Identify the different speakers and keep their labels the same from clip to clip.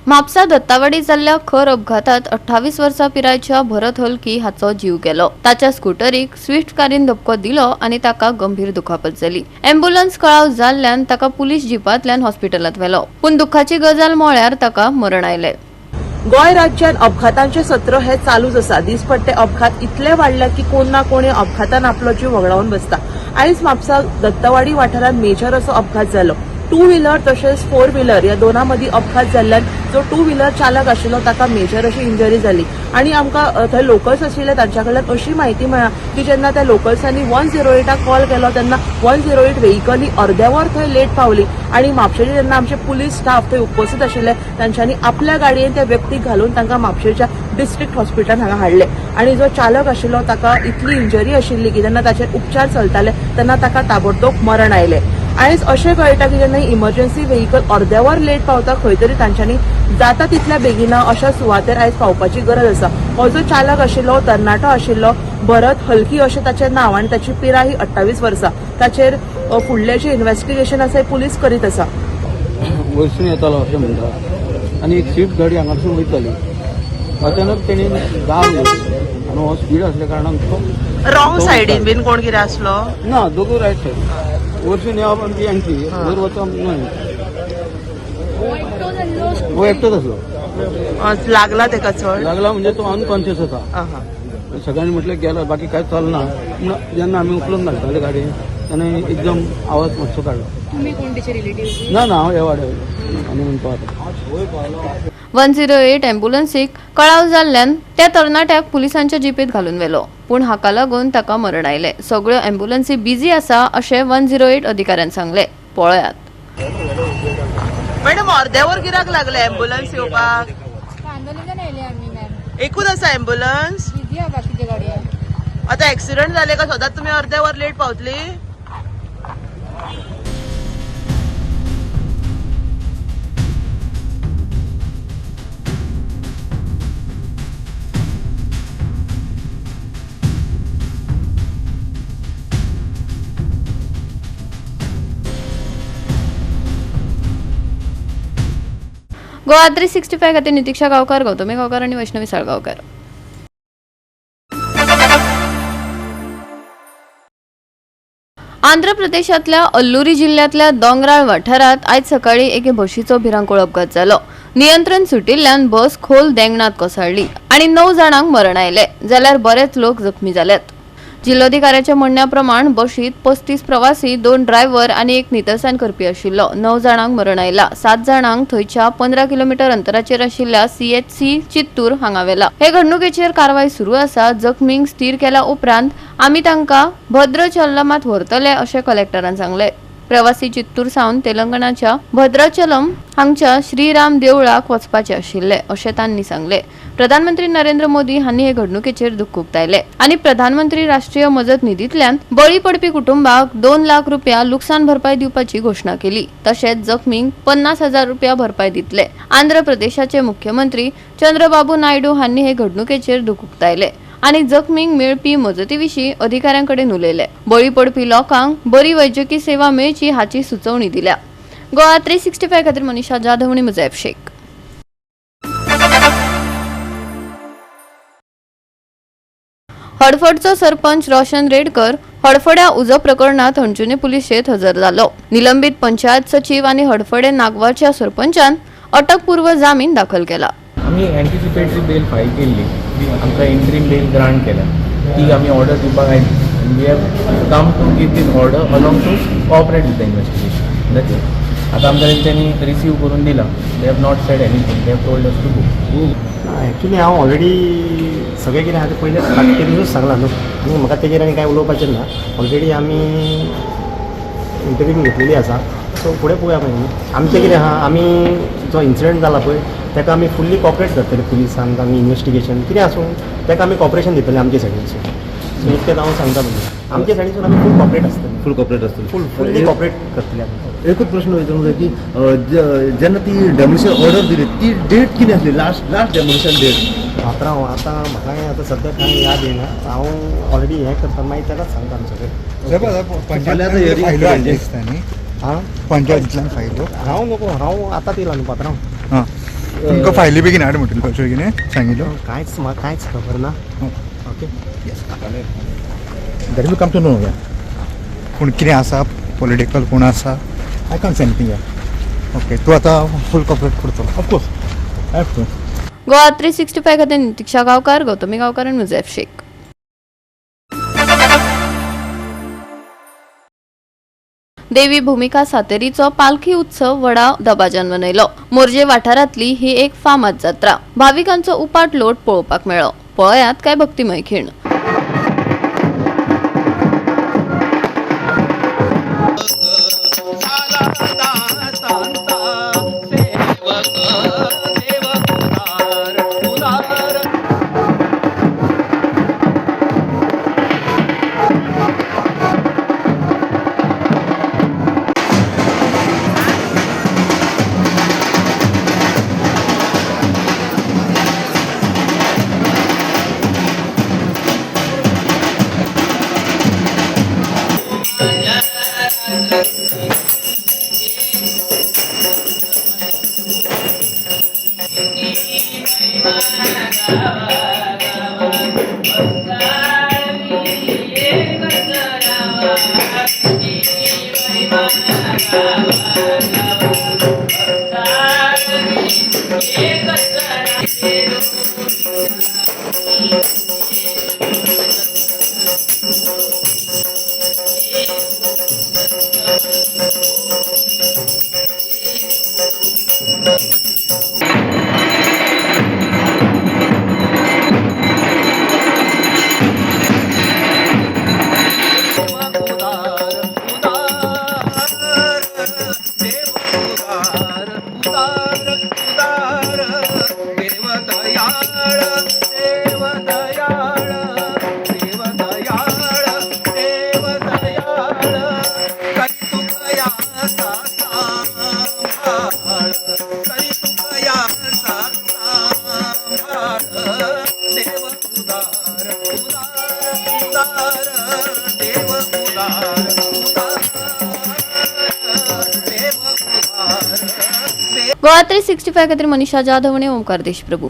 Speaker 1: म्हापसा दत्तावाडी जाल्ल्या खर अपघातात 28 वर्सां पिरायेच्या भरत हलकी हाचो जीव गेलो। ताच्या स्कूटरीक स्विफ्ट कारीन धपको दिलो आनी ताका गंभीर दुखापत जाली। एम्ब्युलन्स कळाव जाल्ल्यान ताका पुलीस जीपांतल्यान हॉस्पिटलांत व्हेलो, पूण दुखाची गजाल म्हळ्यार ताका मरण आयले।
Speaker 2: गोंय राज्यात अपघातांचे सत्र हे चालूच आसा। दिसपट्टे अपघात इतले वाडले की कोण ना कोणी अपघातान आपलो जीव वगडावन बसता। आयज म्हापसा दत्तवाडी वाठारात मेजर असो अपघात जालो। टू व्हीलर तसेच फोर व्हीलर या दोनां मदीं अपघात जाल्ल्यान जो टू व्हीलर चालक आशिल्लो ताका मेजर अशी इंजरी जाली आणि आमकां थंय लोकल्स आशिल्ले तांच्या कडल्यान अशी म्हायती मेळ्ळा की जेन्ना त्या लोकल्सांनी 108 कॉल केलो तेन्ना 108 व्हेइकल अर्द्या वर थंय लेट पावली आणि म्हापशेचे जेन्ना आमचे पुलीस स्टाफ थंय उपस्थित आशिल्ले तांच्यांनी आपल्या गाडयेन त्या व्यक्तीक घालून तांकां म्हापशेच्या डिस्ट्रिक्ट हॉस्पिटलांत हांगा हाडले आणि जो चालक आशिल्लो ताका इतली इंजरी आशिल्ली की जेन्ना ताचेर उपचार चलताले तेन्ना ताका ताबडतोब मरण आयले। आयज अशें कळटा की जेन्ना इमर्जन्सी व्हेइकल अर्द्या वर लेट पावता खंय तरी तांच्यांनी जाता तितल्या बेगिना अशा सुवातेर आयज पावपाची गरज आसा। हो जो चालक आशिल्लो तरणाटो आशिल्लो भरत हलकी अशें ताचें नांव आनी ताची पिराय ही 28 वर्सां। ताचेर फुडलें जें इन्व्हेस्टिगेशन आसा हें पुलीस करीत आसा।
Speaker 3: वयसून येतालो अशें म्हणटा आनी एक स्विफ्ट गाडी हांगासून वयताली, अचानक तेणी दाब घेतली आनी हो स्पीड आसल्या कारणान तो
Speaker 2: रॉंग सायडीन बीन कोण कितें आसलो
Speaker 3: ना, दोगूय रायट सायड वयसून येवप आमची एंट्री वयर वचप न्हय। हो एकटोच आसलो।
Speaker 2: लागला तेका चड
Speaker 3: लागला म्हणजे तो अनकॉन्शियस होता। सगळ्यांनी म्हटलं गेला, बाकी काय चालना। पूण जेन्ना आमी उखलून घालताले गाडयेन तेन्ना एकदम आवाज मातसो काडलो।
Speaker 1: तुम्ही कोणतेचे रिलेटिव्ह?
Speaker 3: ना हांव ह्या वाड्यार आनी म्हणून पावता।
Speaker 1: 108 एम्ब्युलन्सीक कळाव जाल्ल्यान त्या तरणाट्याक पुलिसांच्या जीपेत घालून व्हेलो, पूण हाका लागून ताका मरण आयले। सगळ्यो एम्ब्युलन्सी बिजी आसा अशें 108 अधिकाऱ्यान सांगले। पळयात।
Speaker 2: मॅडम अर्द्या वर कित्याक लागले एम्ब्युलन्स येवपाक?
Speaker 4: कांदोलीच्यान येयले आमी मॅम।
Speaker 2: एकूच आसा एम्ब्युलन्स?
Speaker 4: बिझी आहा बाकीचे गाडया।
Speaker 2: आता ऍक्सिडेंट जाले का सदांच तुम्ही अर्ध्या वर लेट पावतली?
Speaker 1: गोवा 365 खातीर नितीक्षा गांवकार, गौतमी गांवकार आणि वैष्णवी साळगांवकार। आंध्र प्रदेशातल्या अल्लुरी जिल्ह्यातल्या दोंगराळ वाठारात आयज सकाळी एके बशीचो भिरांकूळ अपघात जालो। नियंत्रण सुटिल्ल्यान बस खोल देंगणात कोसळ्ळी आणि 9 जाणांक मरण आयले, जाल्यार बरेच लोक जखमी जाल्यात। जिल्लोधिकाऱ्याच्या म्हणण्या प्रमाण बशीत 35 प्रवासी, 2 ड्रायव्हर आणि एक नितळसाण करपी आशिल्लो। 9 जाणांक मरण आयला। 7 जाणांक थंयच्या 15 किलोमीटर अंतराचेर आशिल्ल्या CHC चित्तूर हांगा व्हेला। हे घडणुकेचेर कारवाय सुरू आसा। जखमींक स्थिर केल्या उपरांत आमी तांकां भद्राचलमात व्हरतले अशें कलेक्टरान सांगले। प्रवासी चित्तूर सावन तेलंगणाच्या भद्राचलम हांगच्या श्रीराम देवळाक वचपाचे आशिल्ले अशें तांणी सांगले। प्रधानमंत्री नरेंद्र मोदी हांणी हे घडणुकेचेर दुख्ख उक्तायले आणि प्रधानमंत्री राष्ट्रीय मजत निधींतल्यान बळी पडपी कुटुंबाक 2 लाख रुपया लुकसाण भरपाई दिवपाची घोषणा केली। तशेंच जखमींक 50,000 रुपया भरपाई दितले। आंध्र प्रदेशाचे मुख्यमंत्री चंद्रबाबू नायडू हांणी हे घडणुकेचेर दुख्ख उक्तायले आणि जखमींक मेळपी मजतीविशीं अधिकाऱ्यांकडेन उलयले। बळी पडपी लोकांक बरी वैजकी सेवा मेळची हाची सुचोवणी दिल्या। गोवा 365 खातीर मनीषा जाधव आणि मुजैब शेख। हडफडचो सरपंच रोशन रेडकर हडफड्या उजो प्रकरणात अंजुने पुलिशेत हजर जालो। निलंबित पंचायत सचिव आणि हडफडे नागवाच्या सरपंचान अटकपूर्व जामीन दाखल केला।
Speaker 5: आम्ही एंटीसिपेटरी बेल फाईल केल्ली, आमकां इंट्रीम बेल ग्रांट केल्या, ती आमी ऑर्डर दिवपाक आयली। We have come to give this order along to cooperate with the investigation. That's it. आता आमकां तेंच्यांनी रिसीव करून दिला। They have not said anything, they have told us to go.
Speaker 6: Actually हांव ऑलरेडी सगळें कितें आहा पयलें स्टार्ट केल्लूच सांगलां न्हू, आनी म्हाका तेजेर आनी कांय उलोवपाचें ना। ऑलरेडी आमी इंटरव्यू घेतलेली आसा, सो फुडें पळोवया मागीर आमचें कितें आहा। आमी जो इन्सिडंट जाला पळय ताका आमी फुल्ली कॉपरेट करतले पुलिसांक आमी इन्व्हेस्टिगेशन कितें आसूं ताका आमी कॉपरेशन दितले आमचे सायडीनसून। सो इतकें हांव सांगता म्हणजे आमचे सायडीनसून आमी फूल कॉपरेट आसतले,
Speaker 7: फुल कॉपरेट असतो।
Speaker 6: फुल्ली कॉपरेट करतले आमी।
Speaker 7: एकूच प्रश्न विचारूंक जाय की जेन्ना ती डेमोलिशन ऑर्डर दिली ती डेट कितें आसली, लास्ट डेमोलिशन डेट?
Speaker 6: आतां म्हाका आतां सद्या कांय याद येना। हांव ऑलरेडी हें करता, मागीर ताकाच सांगता आमी सगळें।
Speaker 8: पंचायतींतल्यान फायलो
Speaker 6: हांव नको, हांव आतांच येयला न्हू पात्रांव।
Speaker 8: तुमकां फायली बेगीन हाड म्हटलें खंयचे बेगीन सांगिल्लो
Speaker 6: कांयच म्हाका कांयच खबर ना okay
Speaker 8: that will come to know पूण कितें आसा पॉलिटिकल कोण आसा I can't say anything okay तूं आतां फूल कॉपरेट करतलो of course I have to
Speaker 1: Goa 365 खातीर नितीक्षा गांवकार, गौतमी गांवकार आनी मुझैफ शेख. देवी भूमिका सातेरीचो पालखी उत्सव व्हडा दबाज्यान मनयलो. मोरजे वाठारांतली ही एक फामाद जात्रा. भाविकांचो उपाट लोट पळोवपाक मेळ्ळो. पळयात काय भक्तिमय खीण. गोवा 365 खातीर मनीषा जाधव आनी ओमकार देशप्रभू.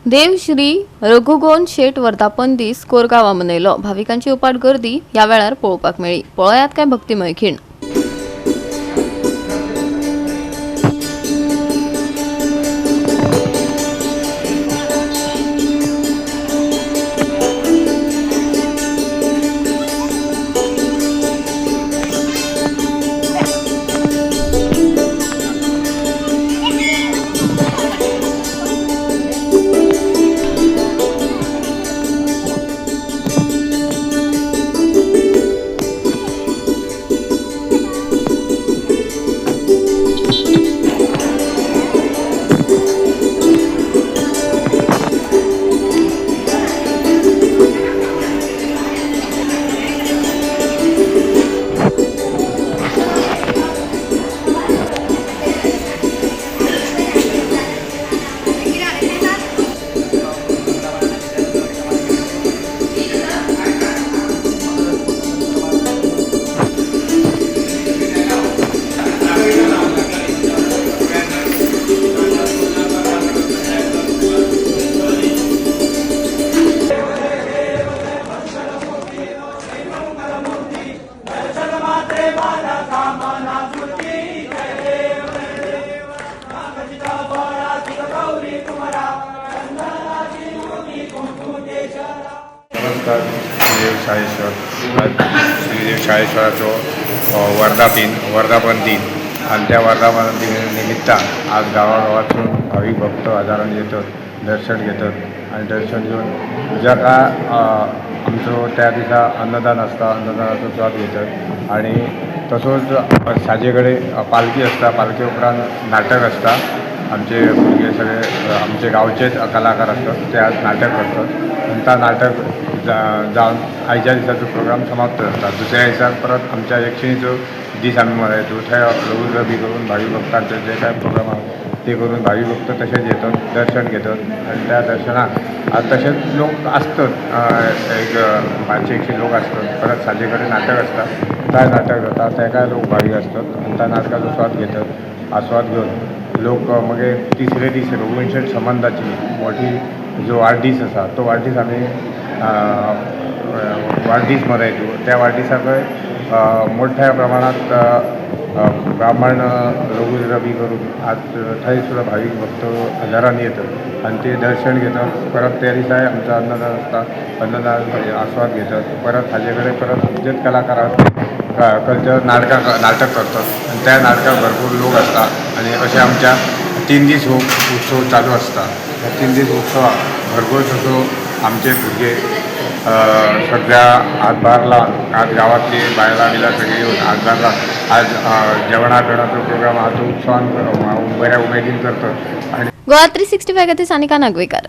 Speaker 1: देव श्री रघुगोन शेट वर्धापन दीस कोरगांवां मनयलो. भाविकांची उपाट गर्दी ह्या वेळार पळोवपाक मेळ्ळी. पळयात काय भक्तिमय खीण.
Speaker 9: नमस्कार. श्रीदेव शाळेश्वर श्रीदेव शाळेश्वराचो वर्धापन दिन आणि त्या वर्धापन निमित्तान आज गावागावातून भाविक भक्त हजारांनी येतात, दर्शन घेतात आणि दर्शन घेऊन जाका आमचो त्या दिसा अन्नदान असता, अन्नदानाचो स्वाद घेतात आणि तसोच साजे कडेन पालखी असता, पालखी उपरांत नाटक असता. आमचे भुरगे सगळे आमचे गांवचेच कलाकार असतात, ते आज नाटक करतात आणि त्या नाटक जावन आयच्या दिसाचो प्रोग्राम समाप्त जाता. दुसऱ्या दिसाक परत आमच्या यक्षिणीचो दीस आमी मनयतो. थंय लघुद्र बी करून भावी भक्तांचे जे काय प्रोग्राम आहा ते करून भावी भक्त तसेच येतात, दर्शन घेतात आणि त्या दर्शनाक आज तसेच लोक असतात, एक 500-100 लोक असतात. परत साजे कडेन नाटक असता. काय नाटक जाता तेका लोक भावी असतात आणि त्या नाटकाचो आस्वाद घेऊन लोक मग तिसरे दीस रघुवंशी संबंधाची मोठी जो वाढदीस असा तो वाढदीस आम्ही वाढदीस मनयतो. त्या वाढदिसाक मोठ्या प्रमाणात ब्राह्मण रघुरवी करून आज थंय सुद्धा भाविक भक्त हजारांनी येतात आणि ते दर्शन घेतात. परत त्या दिसाय आमचा अन्नदान असता, अन्नदान आस्वाद घेतात. परत हाजेकडे परत जे कलाकार कल्चर नाटक करतात आणि त्या नाटकात भरपूर लोक असतात आणि असे आमच्या 3 दीस उत्सव चालू असता. या 3 दीस उत्सवाक भरपूर असो आमचे भुरगे सगळ्या हातभारला आज गावातली बायला बिला सगळी येऊन हातभारला आज जेवणाबिवणाचो प्रोग्राम हा तो उत्सवान बऱ्या उमेदीन करतात. आणि
Speaker 1: गोवा 365 खातीर सानिका नागवेकर.